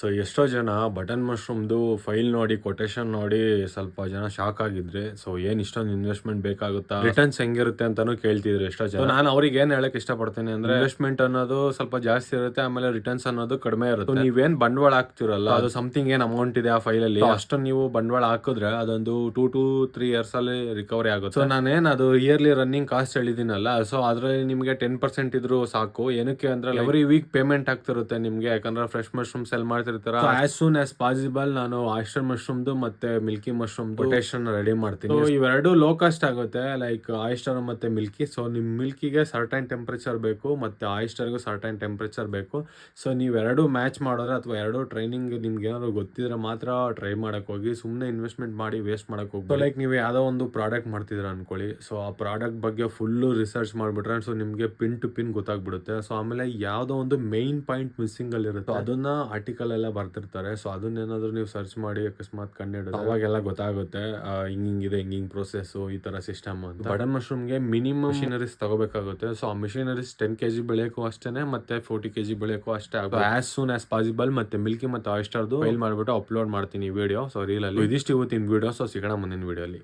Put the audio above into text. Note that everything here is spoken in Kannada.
ಸೊ ಎಷ್ಟೋ ಜನ ಬಟನ್ ಮಶ್ರೂಮ್‌ದು ಫೈಲ್ ನೋಡಿ, ಕೊಟೇಶನ್ ನೋಡಿ ಸ್ವಲ್ಪ ಜನ ಶಾಕ್ ಆಗಿದ್ರಿ. ಸೊ ಏನ್ ಇಷ್ಟೊಂದು ಇನ್ವೆಸ್ಟ್‌ಮೆಂಟ್ ಬೇಕಾಗುತ್ತಾ? ರಿಟರ್ನ್ಸ್ ಹೆಂಗಿರುತ್ತೆ ಅಂತಾನು ಕೇಳ್ತಿದ್ರು ಎಷ್ಟೋ ಜನ. ಸೊ ನಾನು ಅವ್ರಿಗೆ ಏನ್ ಹೇಳಕ್ ಇಷ್ಟಪಡ್ತೀನಿ ಅಂದ್ರೆ, ಇನ್ವೆಸ್ಟ್‌ಮೆಂಟ್ ಅನ್ನೋದು ಸ್ವಲ್ಪ ಜಾಸ್ತಿ ಇರುತ್ತೆ. ಆಮೇಲೆ ರಿಟರ್ನ್ಸ್ ಅನ್ನೋದು ಕಡಿಮೆ ಇರುತ್ತೆ. ಸೊ ನೀವೇನ್ ಬಂಡವಾಳ ಹಾಕ್ತಿರಲ್ಲ, ಅದು ಸಮಥಿಂಗ್ ಏನ್ ಅಮೌಂಟ್ ಇದೆ ಆ ಫೈಲಲ್ಲಿ, ಅಷ್ಟನ್ನ ನೀವು ಬಂಡವಾಳ ಹಾಕಿದ್ರೆ ಅದೊಂದು 2 to 3 ಇಯರ್ಸ್ ಅಲ್ಲಿ ರಿಕವರಿ ಆಗುತ್ತೆ. ಸೊ ನಾನೇನ್ ಅದು ಇಯರ್ಲಿ ರನ್ನಿಂಗ್ ಕಾಸ್ಟ್ ಹೇಳಿದೀನಲ್ಲ, ಸೊ ಅದ್ರಲ್ಲಿ ನಿಮಗೆ 10% ಇದ್ರು ಸಾಕು. ಏನಕ್ಕೆ ಅಂದ್ರೆ ಎವ್ರಿ ವೀಕ್ ಪೇಮೆಂಟ್ ಆಗ್ತಿರುತ್ತೆ ನಿಮ್ಗೆ. ಯಾಕಂದ್ರೆ ಫ್ರೆಶ್ ಮಶ್ರೂಮ್ ಸೆಲ್ ಮಾಡ್ತಿರ್ತೀರ. ಆಸ್ ಸೂನ್ ಆಸ್ ಪಾಸಿಬಲ್ ನಾನು ಆಯಿಸ್ಟರ್ ಮಶ್ರೂಮ್ದು ಮತ್ತೆ ಮಿಲ್ಕಿ ಮಶ್ರೂಮ್ದು ಕೊಟೇಶನ್ ರೆಡಿ ಮಾಡ್ತೀನಿ. ಸೊ ಇವೆರಡು ಲೋ ಕಾಸ್ಟ್ ಆಗುತ್ತೆ, ಲೈಕ್ ಆಯಿಸ್ಟರ್ ಮತ್ತೆ ಮಿಲ್ಕಿ. ಸೊ ನಿಮ್ ಮಿಲ್ಕಿಗೆ ಸರ್ಟೈನ್ ಟೆಂಪರೇಚರ್ ಬೇಕು, ಮತ್ತೆ ಆಯಿಸ್ಟರ್ಗೂ ಸರ್ಟೈನ್ ಟೆಂಪರೇಚರ್ ಬೇಕು. ಸೊ ನೀವೆರಡು ಮ್ಯಾಚ್ ಮಾಡಿದ್ರೆ, ಅಥವಾ ಎರಡು ಟ್ರೈನಿಂಗ್ ನಿಮ್ಗೆ ಏನಾದ್ರು ಗೊತ್ತಿದ್ರೆ ಮಾತ್ರ ಟ್ರೈ ಮಾಡಕ್ ಹೋಗಿ. ಸುಮ್ಮನೆ ಇನ್ವೆಸ್ಟ್ಮೆಂಟ್ ಮಾಡಿ ವೇಸ್ಟ್ ಮಾಡಕ್ ಹೋಗಿ. ಲೈಕ್ ನೀವು ಯಾವ್ದೋ ಒಂದು ಪ್ರಾಡಕ್ಟ್ ಮಾಡ್ತಿದ್ರ ಅನ್ಕೊಳ್ಳಿ. ಸೊ ಆ ಪ್ರಾಡಕ್ಟ್ ಬಗ್ಗೆ ಫುಲ್ಲು ರಿಸರ್ಚ್ ಮಾಡ್ಬಿಟ್ರೆ ಸೊ ನಿಮ್ಗೆ ಪಿನ್ ಟು ಪಿನ್ ಗೊತ್ತಾಗ್ಬಿಡುತ್ತೆ. ಸೊ ಆಮೇಲೆ ಯಾವ್ದೋ ಒಂದು ಮೈನ್ ಪಾಯಿಂಟ್ ಮಿಸ್ಸಿಂಗ್ ಅಲ್ಲಿ ಇರುತ್ತೆ, ಅದನ್ನ ಆರ್ಟಿಕಲ್ ಎಲ್ಲ ಬರ್ತಿರ್ತಾರೆ. ಸೊ ಅದನ್ನೇನಾದ್ರೂ ನೀವು ಸರ್ಚ್ ಮಾಡಿ ಅಕಸ್ಮಾತ್ ಕಂಡಿಡಿದ್ರೆ ಅವಾಗೆಲ್ಲ ಗೊತ್ತಾಗುತ್ತೆ ಹಿಂಗಿದೆ, ಹಿಂಗಿಂಗ್ ಪ್ರೊಸೆಸ್, ಈ ತರ ಸಿಸ್ಟಮ್ ಅಂತ. ಬಟನ್ ಮಶ್ರೂಮ್ಗೆ ಮಿನಿಮಮ್ ಮಿಷಿನರೀಸ್ ತಗೋಬೇಕಾಗುತ್ತೆ. ಸೊ ಆ ಮಿಷಿನರೀಸ್ 10 kg ಬೆಳೆಯಕ್ಕೂ ಅಷ್ಟೇನೆ, ಮತ್ತೆ 40 kg ಬೆಳೆಯಕ್ಕೂ ಅಷ್ಟೇ ಆಗುತ್ತೆ. ಆಸ್ ಸೂನ್ ಆಸ್ ಪಾಸಿಬಲ್ ಮತ್ತೆ ಮಿಲ್ಕಿ ಮತ್ತೆ ಆಯಿಸ್ಟರ್ದು ಫೈಲ್ ಮಾಡ್ಬಿಟ್ಟು ಅಪ್ಲೋಡ್ ಮಾಡ್ತೀನಿ ವಿಡಿಯೋ. ಸೊ ರೀಲ್ ಅಲ್ಲಿ ಇದಿಷ್ಟು ಇವತ್ತಿನ ವಿಡಿಯೋ. ಸೊ ಸಿಗೋಣ ಮುಂದಿನ ವಿಡಿಯೋ ಅಲ್ಲಿ.